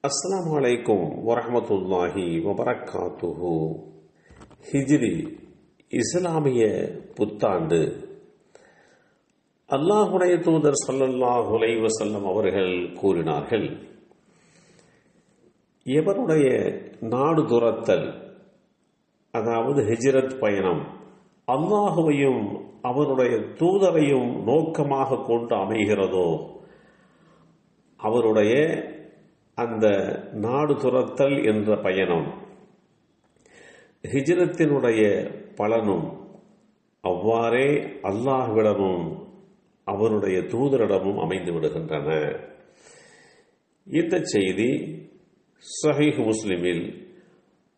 அஸ்ஸலாமு அலைக்கும் வரஹ்மத்துல்லாஹி வபரக்காத்துஹு. ஹிஜ்ரி இஸ்லாமிய புத்தாண்டு. அல்லாஹுடைய தூதர் ஸல்லல்லாஹு அலைஹி வஸல்லம் அவர்கள் கூறினார்கள், எவருடைய நாடு துரத்தல், அதாவது ஹிஜ்ரத் பயணம், அல்லாஹுவையும் அவருடைய தூதரையும் நோக்கமாக கொண்டு அமைகிறதோ அவருடைய அந்த நாடு துரத்தல் என்ற பயணம் ஹிஜ்ரத்தினுடைய பலனும் அவ்வாறே அல்லாஹ்விடமும் அவருடைய தூதரிடமும் அமைந்து விடுகின்றன. இந்த செய்தி ஸஹீஹ் முஸ்லிமில்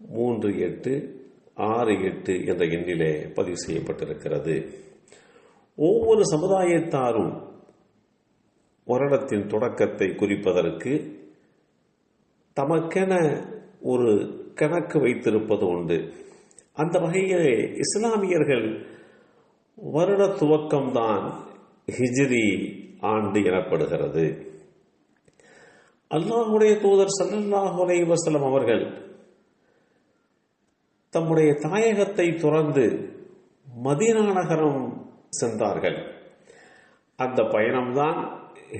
3868 என்ற எண்ணிலே பதிவு செய்யப்பட்டிருக்கிறது. ஒவ்வொரு சமுதாயத்தாரும் வருடத்தின் தொடக்கத்தை குறிப்பதற்கு தமக்கென ஒரு கணக்கு வைத்திருப்பது உண்டு. அந்த வகையிலே இஸ்லாமியர்கள் வருட துவக்கம்தான் ஹிஜ்ரி ஆண்டு எனப்படுகிறது. அல்லாஹுடைய தூதர் ஸல்லல்லாஹு அலைஹி வஸல்லம் அவர்கள் தம்முடைய தாயகத்தை துறந்து மதீனா நகரம் சென்றார்கள். அந்த பயணம்தான்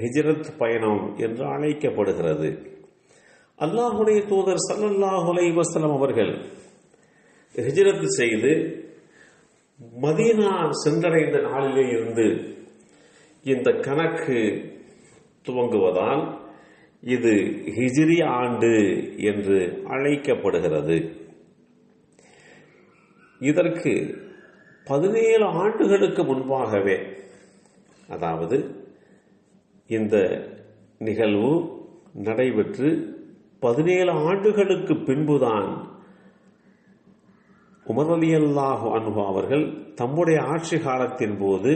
ஹிஜ்ரத் பயணம் என்று அழைக்கப்படுகிறது. அல்லாஹுடைய தூதர் ஸல்லல்லாஹு அலைஹி வஸல்லம் அவர்கள் ஹிஜ்ரத் செய்து மதீனா சென்றடைந்த நாளிலே இருந்து இந்த கணக்கு துவங்குவதால் இது ஹிஜ்ரி ஆண்டு என்று அழைக்கப்படுகிறது. இதற்கு 17 ஆண்டுகளுக்கு முன்பாகவே, அதாவது இந்த நிகழ்வு நடைபெற்று 17 ஆண்டுகளுக்கு பின்புதான் உமர் ரலியல்லாஹு அன்ஹு அவர்கள் தம்முடைய ஆட்சி காலத்தின் போது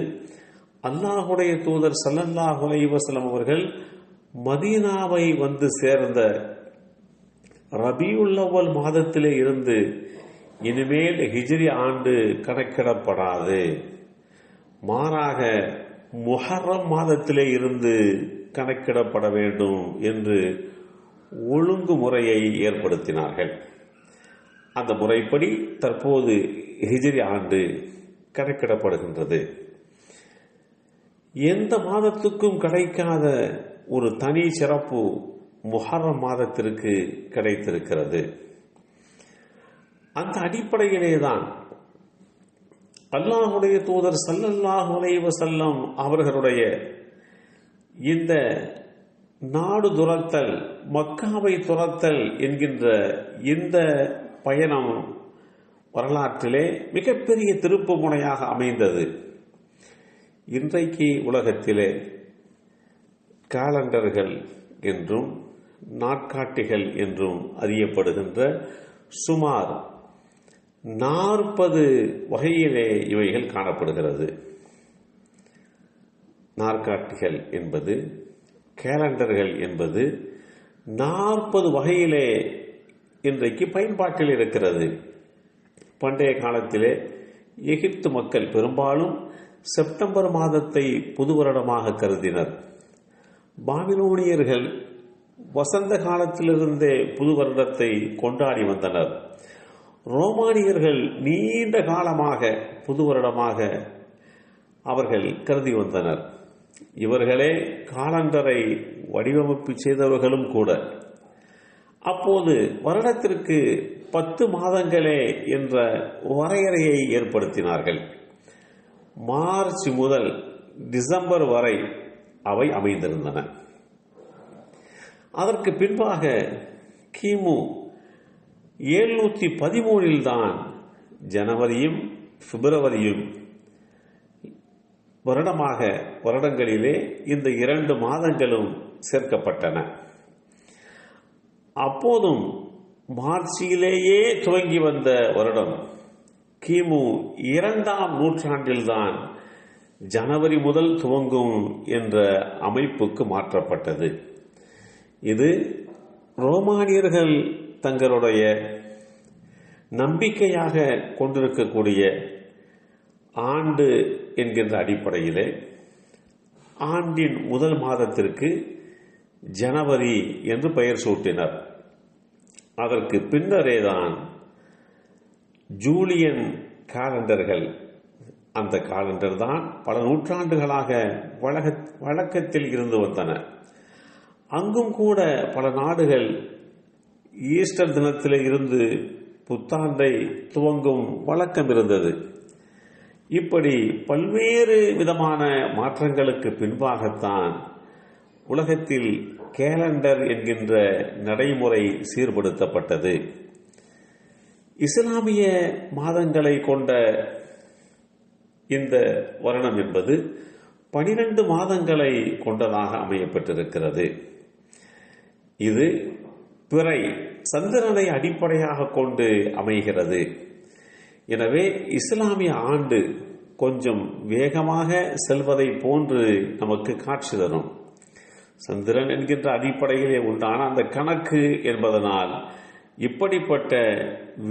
அல்லாஹுடைய தூதர் ஸல்லல்லாஹு அலைஹி வஸல்லம் அவர்கள் மதீனாவை வந்து சேர்ந்த ரபியுல் அவ்வல் மாதத்திலே இருந்து இனிமேல் ஹிஜ்ரி ஆண்டு கணக்கிடப்படாது, மாறாக முஹர்ரம் மாதத்திலே இருந்து கணக்கிடப்பட வேண்டும் என்று ஒழுங்குமுறையை ஏற்படுத்தினார்கள். அந்த முறைப்படி தற்போது ஹிஜ்ரி ஆண்டு கணக்கிடப்படுகின்றது. எந்த மாதத்துக்கும் கிடைக்காத ஒரு தனி சிறப்பு முஹர்ரம் மாதத்திற்கு கிடைத்திருக்கிறது. அந்த அடிப்படையிலேதான் அல்லாஹுடைய தூதர் ஸல்லல்லாஹு அலைஹி வஸல்லம் அவர்களுடைய இந்த நாடு துரத்தல், மக்காவை துரத்தல் என்கின்ற இந்த பயணம் வரலாற்றிலே மிகப்பெரிய திருப்பு முனையாக அமைந்தது. இன்றைக்கு உலகத்திலே காலண்டர்கள் என்றும் நாட்காட்டிகள் என்றும் அறியப்படுகின்ற சுமார் 40 வகையிலே இவைகள் காணப்படுகிறது. நாட்காட்டிகள் என்பது, கேலண்டர்கள் என்பது 40 வகையிலே இன்றைக்கு பயன்பாட்டில் இருக்கிறது. பண்டைய காலத்திலே எகிப்து மக்கள் பெரும்பாலும் செப்டம்பர் மாதத்தை புது வருடமாக கருதினர். பாபிலோனியர்கள் வசந்த காலத்திலிருந்தே புது வருடத்தை கொண்டாடி வந்தனர். ரோமானியர்கள் நீண்ட காலமாக புது வருடமாக அவர்கள் கருதி வந்தனர். இவர்களே காலண்டரை வடிவமைப்பு செய்தவர்களும் கூட. அப்போது வருடத்திற்கு 10 மாதங்களே என்ற வரையறையை ஏற்படுத்தினார்கள். மார்ச் முதல் டிசம்பர் வரை அவை அமைந்திருந்தன. அதற்கு பின்பாக கிமு 713 தான் ஜனவரியும் பிப்ரவரியும் வருடங்களிலே இந்த 2 மாதங்களும் சேர்க்கப்பட்டன. அப்போதும் மார்ச்சிலேயே துவங்கி வந்த வருடம் கிமு 2ஆம் நூற்றாண்டில்தான் ஜனவரி முதல் துவங்கும் என்ற அமைப்புக்கு மாற்றப்பட்டது. இது ரோமானியர்கள் தங்களுடைய நம்பிக்கையாக கொண்டிருக்கக்கூடிய ஆண்டு என்கின்ற அடிப்படையிலே ஆண்டின் முதல் மாதத்திற்கு ஜனவரி என்று பெயர் சூட்டினர். அதற்கு பின்னரேதான் ஜூலியன் காலண்டர்கள், அந்த காலண்டர் தான் பல நூற்றாண்டுகளாக வழக்கத்தில் இருந்து வந்தன. அங்கும் கூட பல நாடுகள் ஈஸ்டர் தினத்தில் இருந்து புத்தாண்டை துவங்கும் வழக்கம் இருந்தது. இப்படி பல்வேறு விதமான மாற்றங்களுக்கு பின்பாகத்தான் உலகத்தில் கேலண்டர் என்கின்ற நடைமுறை சீர்படுத்தப்பட்டது. இஸ்லாமிய மாதங்களை கொண்ட இந்த வருடம் என்பது 12 மாதங்களை கொண்டதாக அமையப்பட்டிருக்கிறது. இது பிறை சந்திரனை அடிப்படையாக கொண்டு அமைகிறது. எனவே இஸ்லாமிய ஆண்டு கொஞ்சம் வேகமாக செல்வதை போன்று நமக்கு காட்சி தரும். சந்திரன் என்கின்ற அடிப்படையிலே உண்டான அந்த கணக்கு என்பதனால் இப்படிப்பட்ட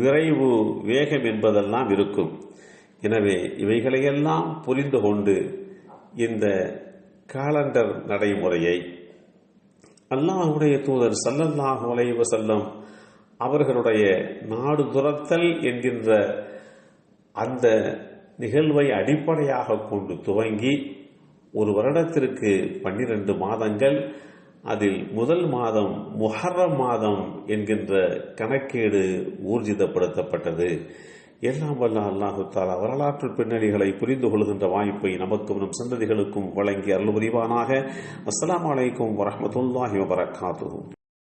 விரைவு வேகம் என்பதெல்லாம் இருக்கும். எனவே இவைகளையெல்லாம் புரிந்து கொண்டு இந்த காலண்டர் நடைமுறையை அல்லாஹ்வுடைய தூதர் ஸல்லல்லாஹு அலைஹி வஸல்லம் அவர்களுடைய நாடு துரத்தல் என்கின்ற அந்த நிகழ்வை அடிப்படையாக கொண்டு துவங்கி ஒரு வருடத்திற்கு 12 மாதங்கள், அதில் முதல் மாதம் முஹர்ரம் மாதம் என்கின்ற கணக்கீடு ஊர்ஜிதப்படுத்தப்பட்டது. எல்லாம் வல்ல அல்லாஹு தஆலா வரலாற்று பின்னணிகளை புரிந்து கொள்கின்ற வாய்ப்பை நமக்கும் நம் சந்ததிகளுக்கும் வழங்கி அருள் புரிவானாக. அஸ்ஸலாமு அலைக்கும் வரஹ்மத்துல்லாஹி வபரகாத்துஹு.